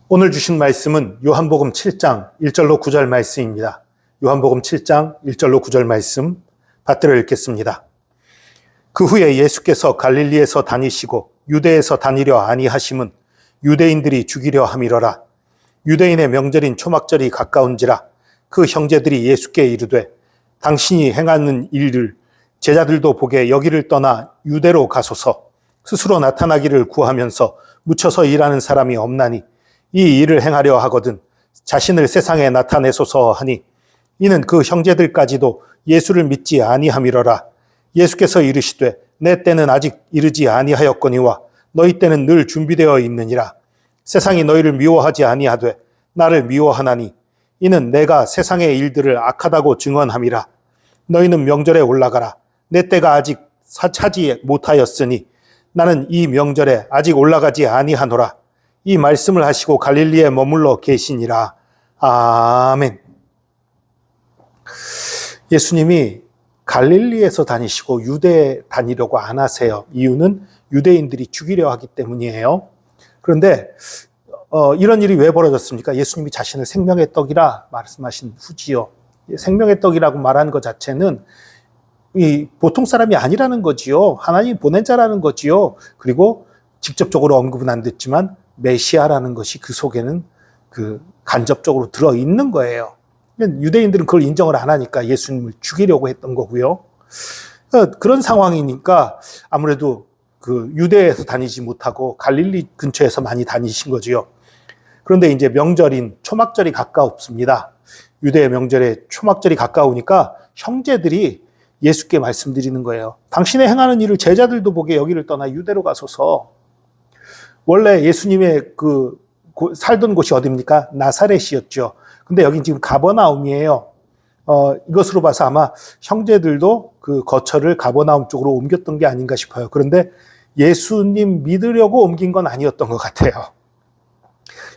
오늘 주신 말씀은 요한복음 7장 1절로 9절 말씀입니다. 요한복음 7장 1절로 9절 말씀 받들어 읽겠습니다. 그 후에 예수께서 갈릴리에서 다니시고 유대에서 다니려 아니하심은 유대인들이 죽이려 함이러라. 유대인의 명절인 초막절이 가까운지라. 그 형제들이 예수께 이르되 당신이 행하는 일을 제자들도 보게 여기를 떠나 유대로 가소서. 스스로 나타나기를 구하면서 묻혀서 일하는 사람이 없나니 이 일을 행하려 하거든 자신을 세상에 나타내소서 하니, 이는 그 형제들까지도 예수를 믿지 아니함이러라. 예수께서 이르시되 내 때는 아직 이르지 아니하였거니와 너희 때는 늘 준비되어 있느니라. 세상이 너희를 미워하지 아니하되 나를 미워하나니 이는 내가 세상의 일들을 악하다고 증언함이라. 너희는 명절에 올라가라. 내 때가 아직 차지 못하였으니 나는 이 명절에 아직 올라가지 아니하노라. 이 말씀을 하시고 갈릴리에 머물러 계시니라. 아멘. 예수님이 갈릴리에서 다니시고 유대에 다니려고 안 하세요. 이유는 유대인들이 죽이려 하기 때문이에요. 그런데 이런 일이 왜 벌어졌습니까? 예수님이 자신을 생명의 떡이라 말씀하신 후지요. 생명의 떡이라고 말하는 것 자체는 이 보통 사람이 아니라는 거지요. 하나님이 보낸 자라는 거지요. 그리고 직접적으로 언급은 안 됐지만 메시아라는 것이 그 속에는 간접적으로 들어있는 거예요. 유대인들은 그걸 인정을 안 하니까 예수님을 죽이려고 했던 거고요. 그런 상황이니까 아무래도 유대에서 다니지 못하고 갈릴리 근처에서 많이 다니신 거지요. 그런데 이제 명절인 초막절이 가까웠습니다. 유대의 명절에 초막절이 가까우니까 형제들이 예수께 말씀드리는 거예요. 당신의 행하는 일을 제자들도 보게 여기를 떠나 유대로 가소서. 원래 예수님의 살던 곳이 어디입니까? 나사렛이었죠. 근데 여긴 지금 가버나움이에요. 이것으로 봐서 아마 형제들도 그 거처를 가버나움 쪽으로 옮겼던 게 아닌가 싶어요. 그런데 예수님 믿으려고 옮긴 건 아니었던 것 같아요.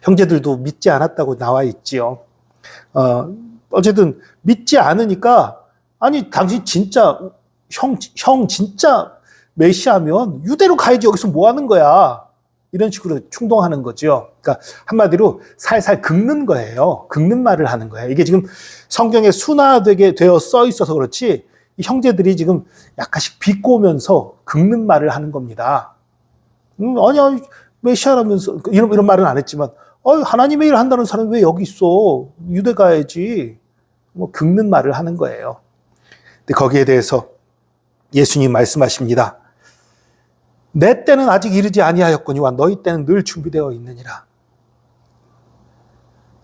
형제들도 믿지 않았다고 나와 있지요. 어쨌든 믿지 않으니까, 아니 당신 진짜 형 진짜 메시아면 유대로 가야지 여기서 뭐 하는 거야? 이런 식으로 충동하는 거죠. 그러니까 한마디로 살살 긁는 거예요. 긁는 말을 하는 거예요. 이게 지금 성경에 순화되게 되어 써 있어서 그렇지 이 형제들이 지금 약간씩 비꼬면서 긁는 말을 하는 겁니다. 아니야 메시아라면서 이런 말은 안 했지만 하나님의 일을 한다는 사람이 왜 여기 있어? 유대 가야지. 뭐 긁는 말을 하는 거예요. 근데 거기에 대해서 예수님 말씀하십니다. 내 때는 아직 이르지 아니하였거니와 너희 때는 늘 준비되어 있느니라.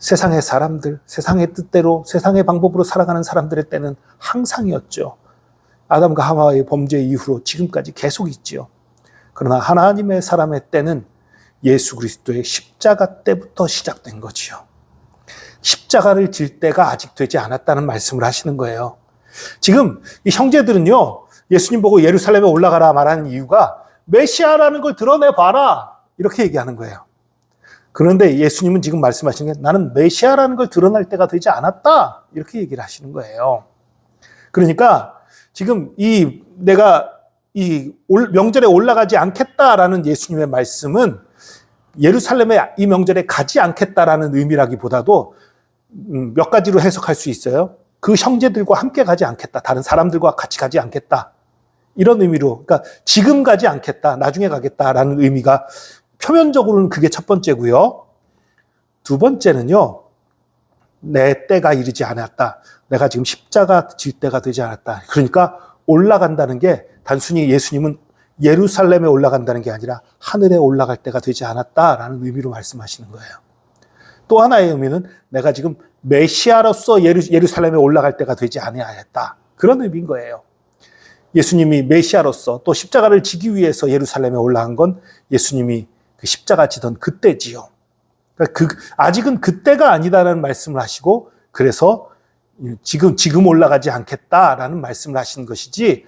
세상의 사람들, 세상의 뜻대로, 세상의 방법으로 살아가는 사람들의 때는 항상이었죠. 아담과 하와의 범죄 이후로 지금까지 계속 있지요. 그러나 하나님의 사람의 때는 예수 그리스도의 십자가 때부터 시작된 거지요. 십자가를 질 때가 아직 되지 않았다는 말씀을 하시는 거예요. 지금 이 형제들은요, 예수님 보고 예루살렘에 올라가라 말하는 이유가 메시아라는 걸 드러내봐라 이렇게 얘기하는 거예요. 그런데 예수님은 지금 말씀하시는 게 나는 메시아라는 걸 드러낼 때가 되지 않았다 이렇게 얘기를 하시는 거예요. 그러니까 지금 내가 명절에 올라가지 않겠다라는 예수님의 말씀은 예루살렘에 이 명절에 가지 않겠다라는 의미라기보다도 몇 가지로 해석할 수 있어요. 그 형제들과 함께 가지 않겠다, 다른 사람들과 같이 가지 않겠다, 이런 의미로, 그러니까 지금 가지 않겠다, 나중에 가겠다라는 의미가 표면적으로는 그게 첫 번째고요. 두 번째는요, 내 때가 이르지 않았다. 내가 지금 십자가 질 때가 되지 않았다. 그러니까 올라간다는 게 단순히 예수님은 예루살렘에 올라간다는 게 아니라 하늘에 올라갈 때가 되지 않았다라는 의미로 말씀하시는 거예요. 또 하나의 의미는 내가 지금 메시아로서 예루살렘에 올라갈 때가 되지 아니하였다. 그런 의미인 거예요. 예수님이 메시아로서 또 십자가를 지기 위해서 예루살렘에 올라간 건 예수님이 그 십자가 지던 그때지요. 그러니까 아직은 그때가 아니다라는 말씀을 하시고, 그래서 지금 올라가지 않겠다라는 말씀을 하신 것이지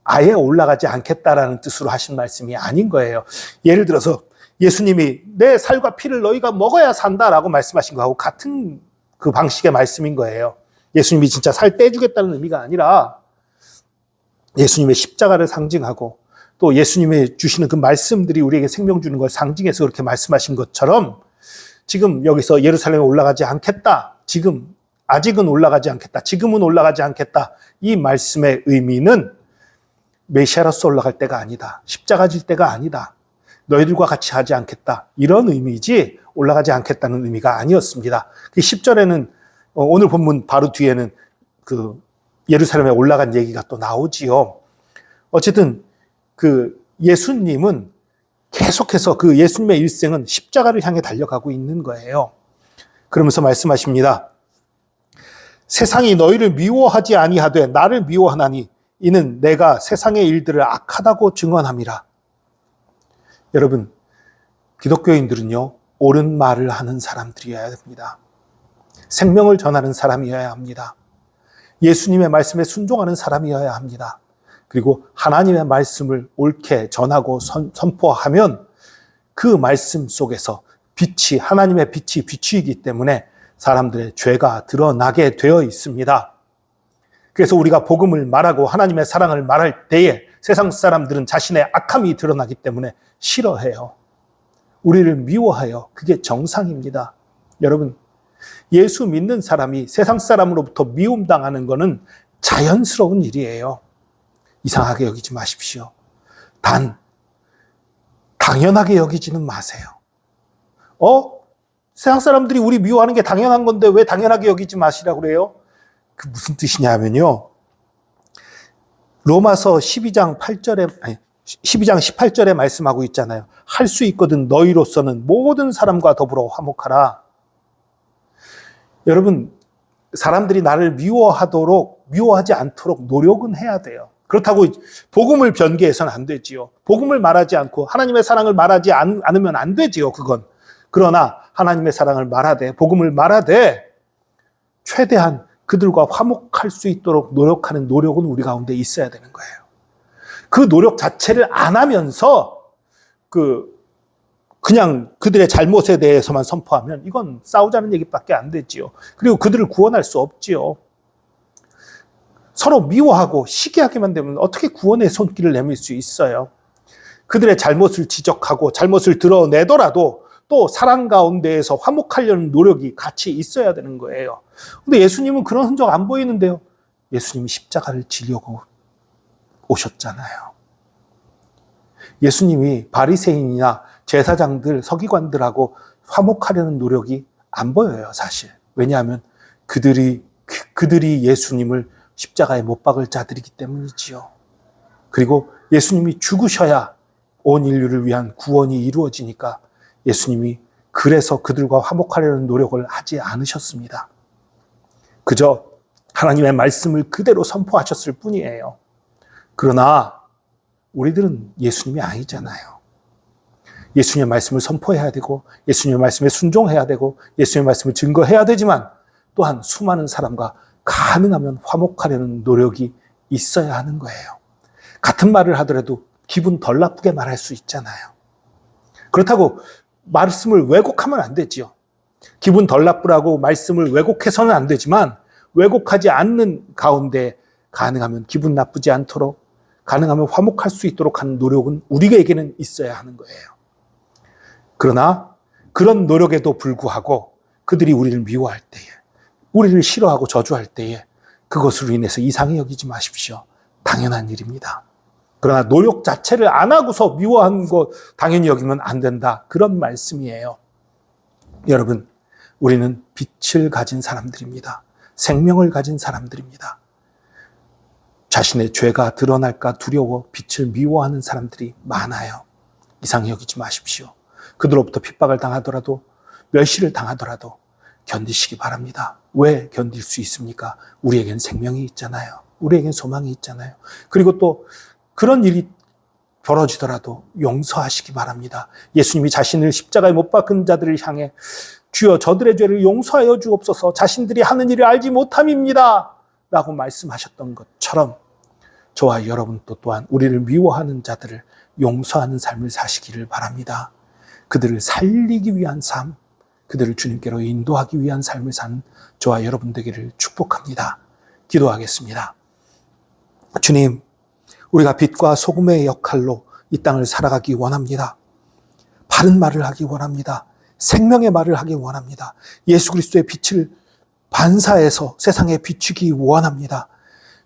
아예 올라가지 않겠다라는 뜻으로 하신 말씀이 아닌 거예요. 예를 들어서 예수님이 내 살과 피를 너희가 먹어야 산다라고 말씀하신 거하고 같은 그 방식의 말씀인 거예요. 예수님이 진짜 살 떼주겠다는 의미가 아니라 예수님의 십자가를 상징하고 또 예수님의 주시는 그 말씀들이 우리에게 생명 주는 걸 상징해서 그렇게 말씀하신 것처럼 지금 여기서 예루살렘에 올라가지 않겠다. 아직은 올라가지 않겠다. 지금은 올라가지 않겠다. 이 말씀의 의미는 메시아로서 올라갈 때가 아니다. 십자가 질 때가 아니다. 너희들과 같이 하지 않겠다. 이런 의미지 올라가지 않겠다는 의미가 아니었습니다. 10절에는 오늘 본문 바로 뒤에는 그 예루살렘에 올라간 얘기가 또 나오지요. 어쨌든 그 예수님은 계속해서 그 예수님의 일생은 십자가를 향해 달려가고 있는 거예요. 그러면서 말씀하십니다. 세상이 너희를 미워하지 아니하되 나를 미워하나니 이는 내가 세상의 일들을 악하다고 증언함이라. 여러분, 기독교인들은요, 옳은 말을 하는 사람들이어야 됩니다. 생명을 전하는 사람이어야 합니다. 예수님의 말씀에 순종하는 사람이어야 합니다. 그리고 하나님의 말씀을 옳게 전하고 선포하면 그 말씀 속에서 하나님의 빛이 비추이기 때문에 사람들의 죄가 드러나게 되어 있습니다. 그래서 우리가 복음을 말하고 하나님의 사랑을 말할 때에 세상 사람들은 자신의 악함이 드러나기 때문에 싫어해요. 우리를 미워해요. 그게 정상입니다. 여러분, 예수 믿는 사람이 세상 사람으로부터 미움당하는 것은 자연스러운 일이에요. 이상하게 여기지 마십시오. 당연하게 여기지는 마세요. 세상 사람들이 우리 미워하는 게 당연한 건데 왜 당연하게 여기지 마시라고 그래요? 그 무슨 뜻이냐면요. 로마서 12장 18절에 말씀하고 있잖아요. 할 수 있거든 너희로서는 모든 사람과 더불어 화목하라. 여러분, 사람들이 나를 미워하지 않도록 노력은 해야 돼요. 그렇다고 복음을 변개해서는 안 되지요. 복음을 말하지 않고 하나님의 사랑을 말하지 않으면 안 되지요, 그건. 그러나 하나님의 사랑을 말하되 복음을 말하되 최대한 그들과 화목할 수 있도록 노력하는 노력은 우리 가운데 있어야 되는 거예요. 그 노력 자체를 안 하면서 그냥 그들의 잘못에 대해서만 선포하면 이건 싸우자는 얘기밖에 안 되지요. 그리고 그들을 구원할 수 없지요. 서로 미워하고 시기하게만 되면 어떻게 구원의 손길을 내밀 수 있어요? 그들의 잘못을 지적하고 잘못을 드러내더라도 또 사랑 가운데에서 화목하려는 노력이 같이 있어야 되는 거예요. 근데 예수님은 그런 흔적 안 보이는데요. 예수님이 십자가를 지려고 오셨잖아요. 예수님이 바리새인이나 제사장들, 서기관들하고 화목하려는 노력이 안 보여요, 사실. 왜냐하면 그들이 예수님을 십자가에 못 박을 자들이기 때문이지요. 그리고 예수님이 죽으셔야 온 인류를 위한 구원이 이루어지니까 예수님이 그래서 그들과 화목하려는 노력을 하지 않으셨습니다. 그저 하나님의 말씀을 그대로 선포하셨을 뿐이에요. 그러나 우리들은 예수님이 아니잖아요. 예수님의 말씀을 선포해야 되고 예수님의 말씀에 순종해야 되고 예수님의 말씀을 증거해야 되지만 또한 수많은 사람과 가능하면 화목하려는 노력이 있어야 하는 거예요. 같은 말을 하더라도 기분 덜 나쁘게 말할 수 있잖아요. 그렇다고 말씀을 왜곡하면 안 되지요. 기분 덜 나쁘라고 말씀을 왜곡해서는 안 되지만 왜곡하지 않는 가운데 가능하면 기분 나쁘지 않도록 가능하면 화목할 수 있도록 하는 노력은 우리에게는 있어야 하는 거예요. 그러나 그런 노력에도 불구하고 그들이 우리를 미워할 때에 우리를 싫어하고 저주할 때에 그것으로 인해서 이상히 여기지 마십시오. 당연한 일입니다. 그러나 노력 자체를 안 하고서 미워하는 거 당연히 여기면 안 된다. 그런 말씀이에요. 여러분, 우리는 빛을 가진 사람들입니다. 생명을 가진 사람들입니다. 자신의 죄가 드러날까 두려워 빛을 미워하는 사람들이 많아요. 이상히 여기지 마십시오. 그들로부터 핍박을 당하더라도 멸시를 당하더라도 견디시기 바랍니다. 왜 견딜 수 있습니까? 우리에겐 생명이 있잖아요. 우리에겐 소망이 있잖아요. 그리고 또 그런 일이 벌어지더라도 용서하시기 바랍니다. 예수님이 자신을 십자가에 못 박은 자들을 향해 주여 저들의 죄를 용서하여 주옵소서 자신들이 하는 일을 알지 못함입니다. 라고 말씀하셨던 것처럼 저와 여러분도 또한 우리를 미워하는 자들을 용서하는 삶을 사시기를 바랍니다. 그들을 살리기 위한 삶, 그들을 주님께로 인도하기 위한 삶을 사는 저와 여러분 되기를 축복합니다. 기도하겠습니다. 주님, 우리가 빛과 소금의 역할로 이 땅을 살아가기 원합니다. 바른 말을 하기 원합니다. 생명의 말을 하기 원합니다. 예수 그리스도의 빛을 반사해서 세상에 비추기 원합니다.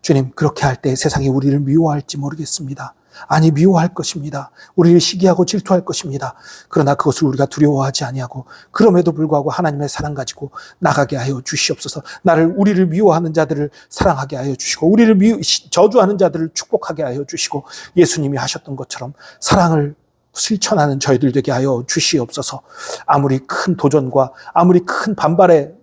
주님, 그렇게 할 때 세상이 우리를 미워할지 모르겠습니다. 아니, 미워할 것입니다. 우리를 시기하고 질투할 것입니다. 그러나 그것을 우리가 두려워하지 아니하고 그럼에도 불구하고 하나님의 사랑 가지고 나가게 하여 주시옵소서. 우리를 미워하는 자들을 사랑하게 하여 주시고 우리를 저주하는 자들을 축복하게 하여 주시고 예수님이 하셨던 것처럼 사랑을 실천하는 저희들 되게 하여 주시옵소서. 아무리 큰 도전과 아무리 큰 반발에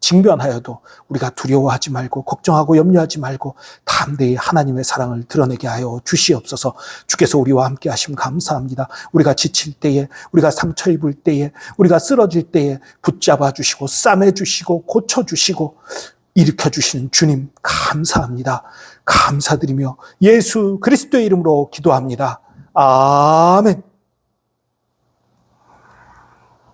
직면하여도 우리가 두려워하지 말고 걱정하고 염려하지 말고 담대히 하나님의 사랑을 드러내게 하여 주시옵소서. 주께서 우리와 함께 하심 감사합니다. 우리가 지칠 때에, 우리가 상처 입을 때에, 우리가 쓰러질 때에 붙잡아 주시고 싸매 주시고 고쳐 주시고 일으켜 주시는 주님 감사합니다. 감사드리며 예수 그리스도의 이름으로 기도합니다. 아멘.